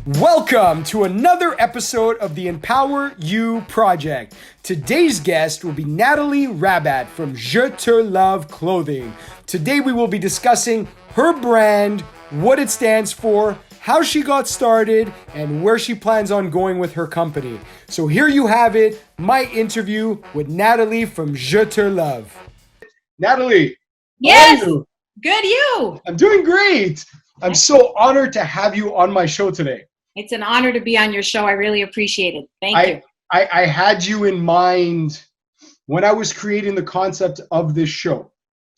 Welcome to another episode of the Empower You Project. Today's guest will be Natalie Rabat from JETELOVE clothing. Today we will be discussing her brand, what it stands for, how she got started, and where she plans on going with her company. So here you have it, my interview with Natalie from JETELOVE. Natalie, yes, how are you? Good, you. I'm doing great. I'm so honored to have you on my show today. It's an honor to be on your show. I really appreciate it. Thank you. I had you in mind when I was creating the concept of this show.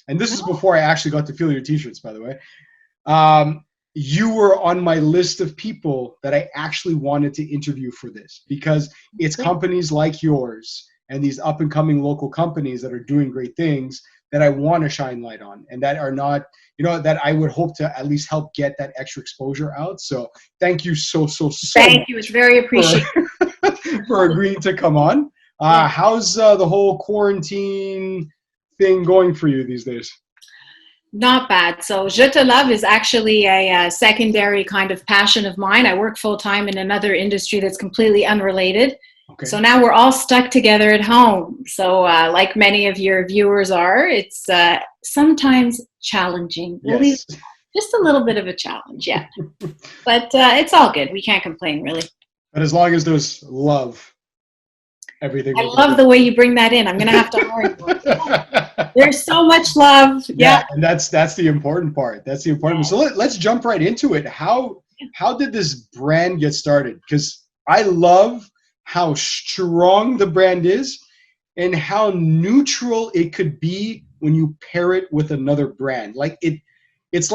And this is before I actually got to feel your t-shirts, by the way. You were on my list of people that I actually wanted to interview for this because it's companies like yours and these up and coming local companies that are doing great things that I want to shine light on and that are not, that I would hope to at least help get that extra exposure out. So thank you so Thank you. It's very appreciated. for agreeing to come on. How's the whole quarantine thing going for you these days? Not bad. So JETELOVE is actually a secondary kind of passion of mine. I work full-time in another industry that's completely unrelated. Okay. So now we're all stuck together at home. So like many of your viewers are, it's sometimes challenging. Yes. Just a little bit of a challenge, yeah. But it's all good. We can't complain, really. But as long as there's love, everything. I love the way you bring that in. I'm going to have to hurry. There's so much love. Yeah. And that's the important part. That's the important part. So let's jump right into it. How did this brand get started? Because I love how strong the brand is and how neutral it could be when you pair it with another brand. Like it's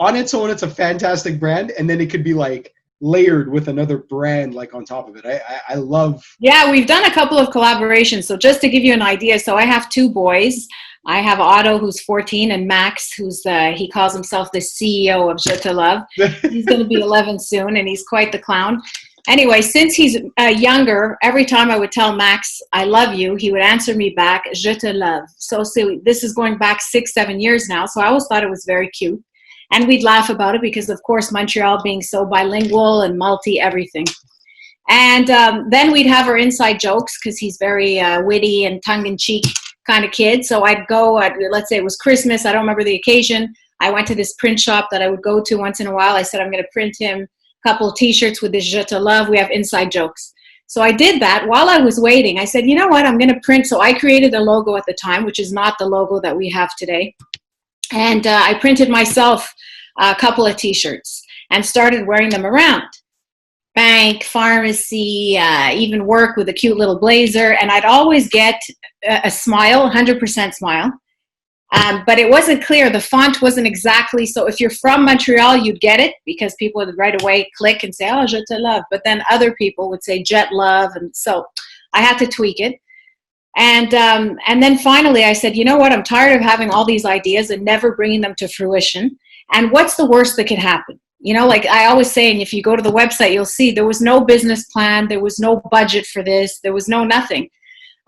on its own, it's a fantastic brand, and then it could be like layered with another brand like on top of it. I love. Yeah, we've done a couple of collaborations. So just to give you an idea, so I have two boys. I have Otto, who's 14, and Max, who's he calls himself the CEO of JETELOVE. He's going to be 11 soon, and he's quite the clown. Anyway, since he's younger, every time I would tell Max, I love you, he would answer me back, je te love. So this is going back 6-7 years now. So I always thought it was very cute. And we'd laugh about it because, of course, Montreal being so bilingual and multi-everything. And then we'd have our inside jokes because he's very witty and tongue-in-cheek kind of kid. So I'd go, let's say it was Christmas, I don't remember the occasion. I went to this print shop that I would go to once in a while. I said, I'm going to print him couple of t-shirts with this JETELOVE. We have inside jokes. So I did that while I was waiting. I said, you know what, I'm going to print. So I created a logo at the time, which is not the logo that we have today. And I printed myself a couple of t-shirts and started wearing them around. Bank, pharmacy, even work with a cute little blazer. And I'd always get a smile, 100% smile. But it wasn't clear. The font wasn't exactly. So if you're from Montreal, you'd get it because people would right away click and say, oh, JETELOVE. But then other people would say JETLOVE. And so I had to tweak it. And then finally I said, you know what? I'm tired of having all these ideas and never bringing them to fruition. And what's the worst that could happen? You know, like I always say, and if you go to the website, you'll see there was no business plan. There was no budget for this. There was no nothing.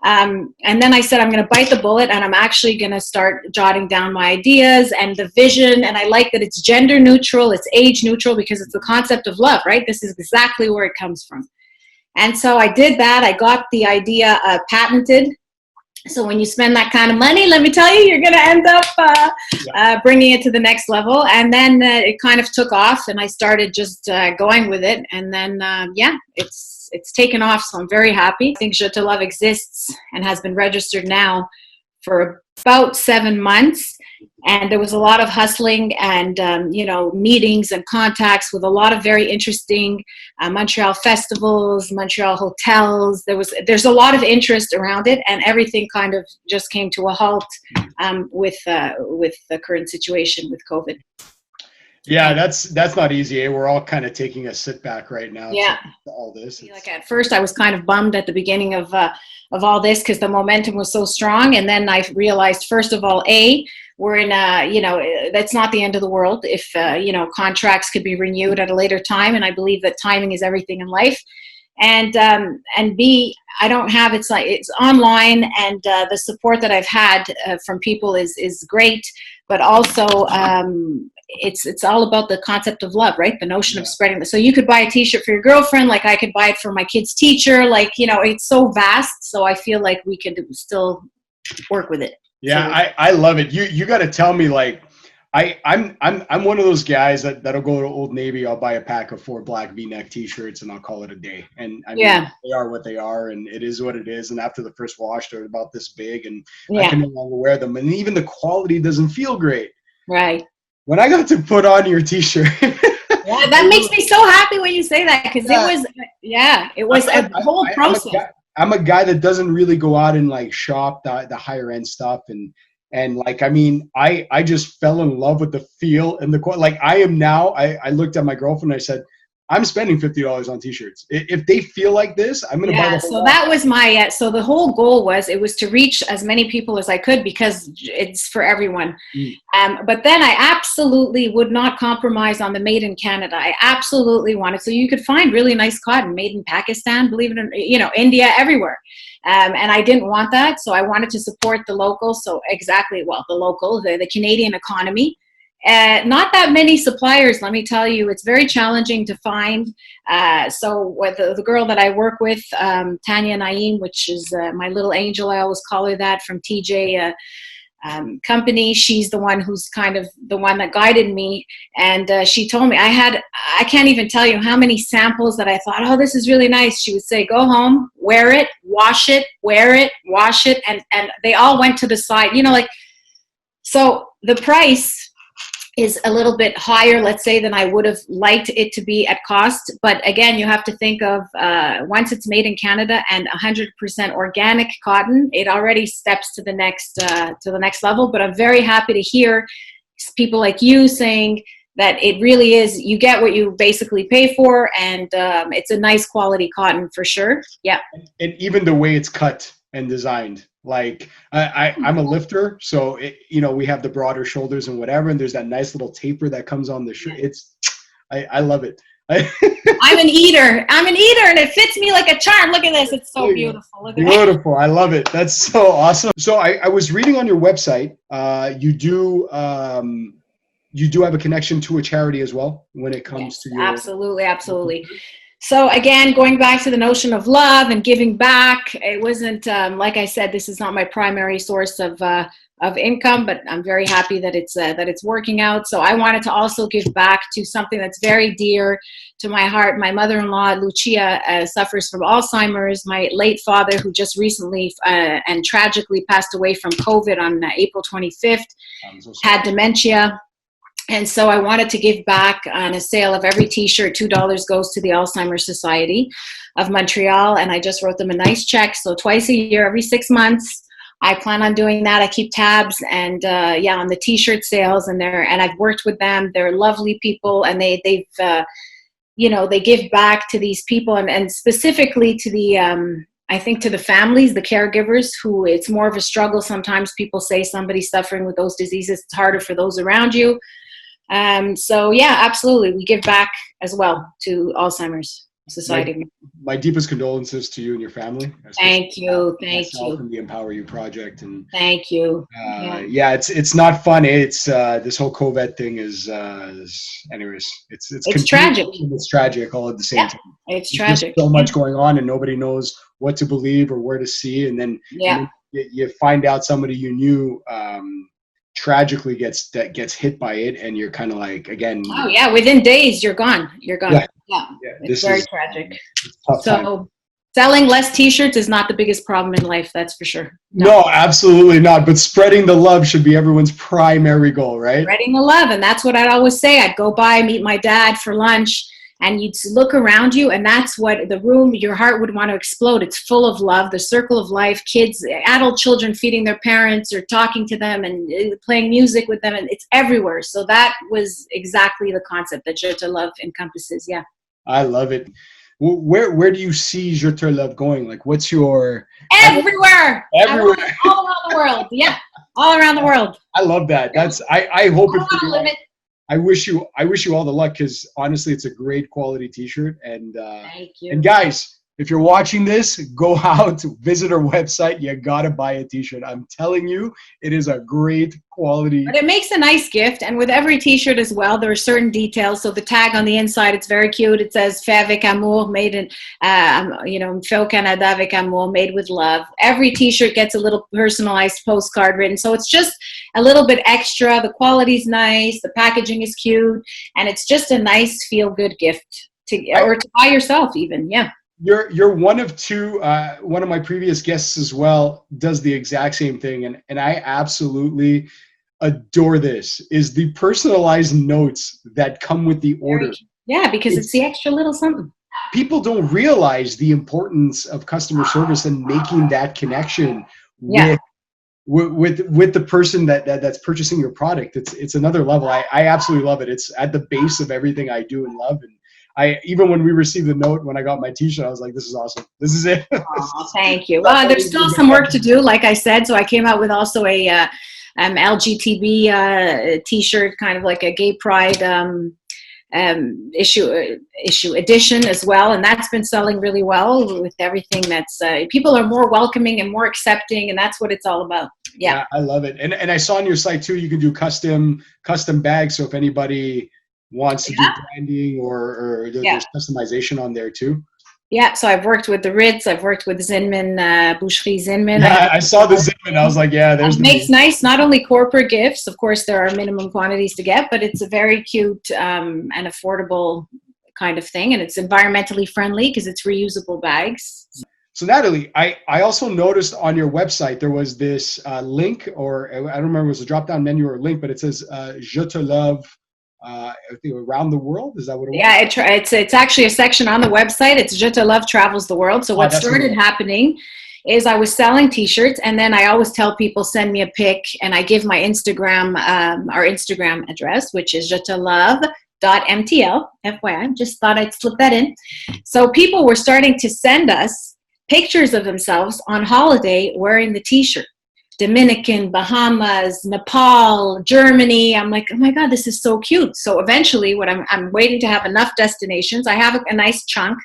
And then I said, I'm going to bite the bullet and I'm actually going to start jotting down my ideas and the vision. And I like that it's gender neutral, it's age neutral because it's the concept of love, right? This is exactly where it comes from. And so I did that. I got the idea patented. So when you spend that kind of money, let me tell you, you're going to end up bringing it to the next level. And then it kind of took off and I started just going with it. And then, it's taken off, so I'm very happy. I think JETELOVE exists and has been registered now for about 7 months. And there was a lot of hustling and, meetings and contacts with a lot of very interesting Montreal festivals, Montreal hotels. There's a lot of interest around it, and everything kind of just came to a halt with the current situation with COVID. Yeah, that's not easy. We're all kind of taking a sit back right now. Yeah. To all this. Like at first I was kind of bummed at the beginning of all this because the momentum was so strong. And then I realized, first of all, we're in that's not the end of the world if, contracts could be renewed at a later time. And I believe that timing is everything in life. And B, I don't have, it's online and the support that I've had from people is great. But also, it's all about the concept of love, right? The notion of spreading the, so you could buy a t-shirt for your girlfriend, like I could buy it for my kid's teacher, like, you know, it's so vast. So I feel like we could still work with it. Yeah, So I love it. You got to tell me, like, I'm one of those guys that'll go to Old Navy. I'll buy a pack of 4 black V-neck T-shirts and I'll call it a day. And I mean, they are what they are, and it is what it is. And after the first wash, they're about this big, and I can no longer wear them. And even the quality doesn't feel great. Right. When I got to put on your T-shirt, yeah, that makes me so happy when you say that, because it was a whole process. I'm a guy that doesn't really go out and like shop the higher end stuff, and like, I mean, I just fell in love with the feel and the like. I am now. I looked at my girlfriend and I said, I'm spending $50 on T-shirts. If they feel like this, I'm gonna buy the whole so that was my so the whole goal was to reach as many people as I could, because it's for everyone. But then I absolutely would not compromise on the made in Canada. I absolutely wanted, so you could find really nice cotton made in Pakistan, believe it or not, you know, India, everywhere. And I didn't want that, so I wanted to support the local. So the Canadian economy. Not that many suppliers, let me tell you. It's very challenging to find. So with the girl that I work with, Tanya Naeem, which is my little angel, I always call her that, from TJ company, she's the one who's kind of the one that guided me. And she told me, I can't even tell you how many samples that I thought, oh, this is really nice. She would say, go home, wear it, wash it, wear it, wash it. And they all went to the side, you know, like, so the price is a little bit higher, let's say, than I would have liked it to be at cost. But again, you have to think of once it's made in Canada and 100% organic cotton, it already steps to the next level. But I'm very happy to hear people like you saying that it really is, you get what you basically pay for, and it's a nice quality cotton for sure. Yeah. And even the way it's cut and designed. Like I'm a lifter, so you know, we have the broader shoulders and whatever, and there's that nice little taper that comes on the shirt. I love it. I'm an eater, and it fits me like a charm. Look at this, it's so beautiful. Look at beautiful. I love it. That's so awesome. So I was reading on your website, you do have a connection to a charity as well when it comes to your. Absolutely. So again, going back to the notion of love and giving back, it wasn't, like I said, this is not my primary source of income, but I'm very happy that it's working out. So I wanted to also give back to something that's very dear to my heart. My mother-in-law, Lucia, suffers from Alzheimer's. My late father, who just recently and tragically passed away from COVID on April 25th, had dementia. And so I wanted to give back. On a sale of every T-shirt, $2 goes to the Alzheimer's Society of Montreal. And I just wrote them a nice check. So twice a year, every 6 months, I plan on doing that. I keep tabs and on the T-shirt sales, and I've worked with them. They're lovely people, and they've they give back to these people, and specifically to the I think to the families, the caregivers, who it's more of a struggle. Sometimes people say somebody's suffering with those diseases, it's harder for those around you. So yeah, absolutely. We give back as well to Alzheimer's Society. My deepest condolences to you and your family. Thank you. Thank you. And the Empower You project. And thank you. It's not fun. It's this whole COVID thing is anyways, it's tragic. It's tragic all at the same time. It's tragic. There's so much going on, and nobody knows what to believe or where to see. And then, you find out somebody you knew tragically gets hit by it, and you're kind of like, again, within days you're gone. It's very tragic. So selling less T-shirts is not the biggest problem in life, that's for sure. No, absolutely not. But spreading the love should be everyone's primary goal, right? Spreading the love. And that's what I'd always say. I'd go by, meet my dad for lunch, and you'd look around you, and that's what the room, your heart would want to explode. It's full of love, the circle of life, kids, adult children feeding their parents or talking to them and playing music with them, and it's everywhere. So that was exactly the concept that JETELOVE encompasses. Yeah. I love it. Where do you see JETELOVE going? Like, what's your... Everywhere. All around the world. Yeah. All around the world. I love that. I hope it's... I wish you all the luck, because honestly, it's a great quality T-shirt. And thank you. And guys, if you're watching this, go out, visit our website. You got to buy a t-shirt. I'm telling you, it is a great quality. But it makes a nice gift. And with every t-shirt as well, there are certain details. So the tag on the inside, it's very cute. It says fait avec amour, made in, fait au Canada avec amour, made with love. Every t-shirt gets a little personalized postcard written. So it's just a little bit extra. The quality's nice. The packaging is cute. And it's just a nice feel-good gift or to buy yourself even. Yeah. You're one of two. One of my previous guests as well does the exact same thing, and I absolutely adore this. Is the personalized notes that come with the order? Yeah, because it's the extra little something. People don't realize the importance of customer service and making that connection with the person that's purchasing your product. It's another level. I absolutely love it. It's at the base of everything I do and love. And even when we received the note, when I got my t-shirt, I was like, this is awesome. This is it. Oh, thank you. Well, there's still some work to do, like I said. So I came out with also a LGTB t-shirt, kind of like a gay pride issue edition as well. And that's been selling really well with everything that's, people are more welcoming and more accepting, and that's what it's all about. Yeah, I love it. And I saw on your site too, you can do custom bags. So if anybody wants to do branding or there's customization on there too. Yeah, so I've worked with the Ritz, I've worked with Zinman, Boucherie Zinman. Yeah, I saw the Zinman, I was like, yeah, there's the makes nice, not only corporate gifts, of course there are minimum quantities to get, but it's a very cute and affordable kind of thing, and it's environmentally friendly because it's reusable bags. So Natalie, I also noticed on your website there was this link, or I don't remember if it was a drop-down menu or a link, but it says JETELOVE. I think around the world. Is that what it was? Yeah, it's actually a section on the website. It's JETELOVE Travels the World. So what started happening is I was selling t-shirts, and then I always tell people, send me a pic, and I give my Instagram, our Instagram address, which is jetelove.mtl. FYI, just thought I'd slip that in. So people were starting to send us pictures of themselves on holiday wearing the t-shirt. Dominican, Bahamas, Nepal, Germany. I'm like, oh my God, this is so cute. So eventually what I'm waiting to have enough destinations. I have a nice chunk,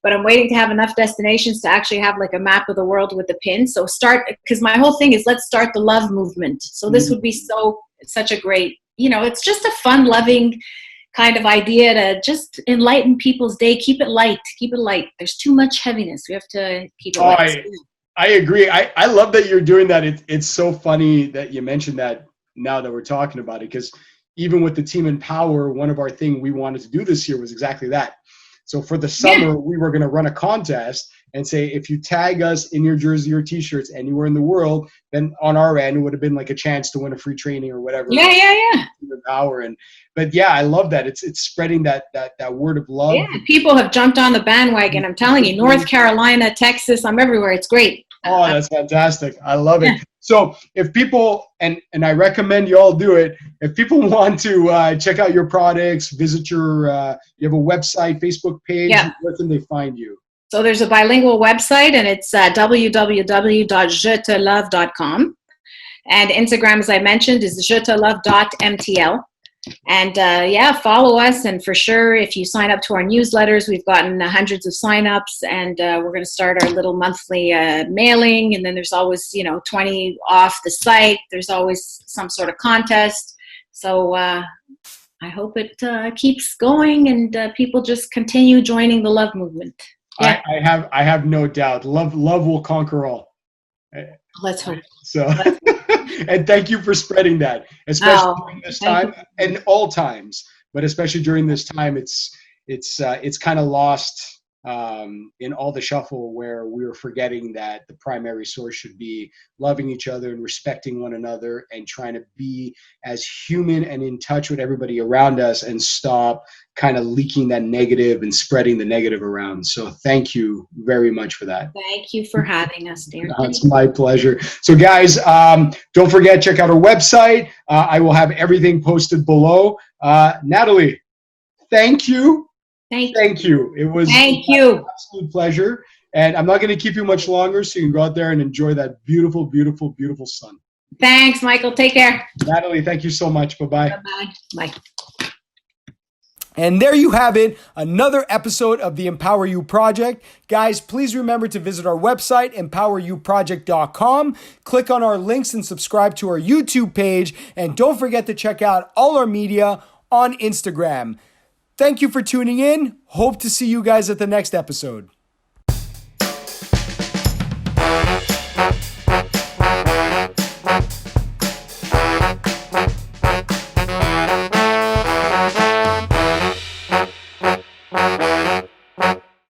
but I'm waiting to have enough destinations to actually have like a map of the world with the pin. So because my whole thing is let's start the love movement. So this would be such a great, it's just a fun, loving kind of idea to just enlighten people's day. Keep it light. Keep it light. there's too much heaviness. We have to keep it light. I agree. I love that you're doing that. It's so funny that you mentioned that now that we're talking about it, because even with the Team Empower, one of our things we wanted to do this year was exactly that. So for the summer, we were going to run a contest and say, if you tag us in your jersey or t-shirts anywhere in the world, then on our end, it would have been like a chance to win a free training or whatever. Yeah. Team Empower. But yeah, I love that. It's spreading that word of love. Yeah, people have jumped on the bandwagon. I'm telling you, North Carolina, Texas, I'm everywhere. It's great. Oh, that's fantastic. I love it. So if people, and I recommend you all do it, if people want to check out your products, visit you have a website, Facebook page, where can they find you? So there's a bilingual website, and it's www.jetelove.com. And Instagram, as I mentioned, is jetelove.mtl. And follow us. And for sure, if you sign up to our newsletters, we've gotten hundreds of signups, and we're going to start our little monthly mailing. And then there's always, 20 off the site. There's always some sort of contest. So I hope it keeps going, and people just continue joining the love movement. Yeah. I have no doubt. Love will conquer all. Let's hope. So, and thank you for spreading that, especially during this time, and all times, but especially during this time, it's kind of lost in all the shuffle, where we were forgetting that the primary source should be loving each other and respecting one another and trying to be as human and in touch with everybody around us, and stop kind of leaking that negative and spreading the negative around. So thank you very much for that. Thank you for having us, dear. It's my pleasure. So guys, don't forget, check out our website. I will have everything posted below. Natalie, thank you. Thank you. It was an absolute pleasure. And I'm not going to keep you much longer, so you can go out there and enjoy that beautiful, beautiful, beautiful sun. Thanks, Michael. Take care. Natalie, thank you so much. Bye-bye. Bye-bye. Bye. And there you have it, another episode of the Empower You Project. Guys, please remember to visit our website, empoweryouproject.com. Click on our links and subscribe to our YouTube page. And don't forget to check out all our media on Instagram. Thank you for tuning in. Hope to see you guys at the next episode.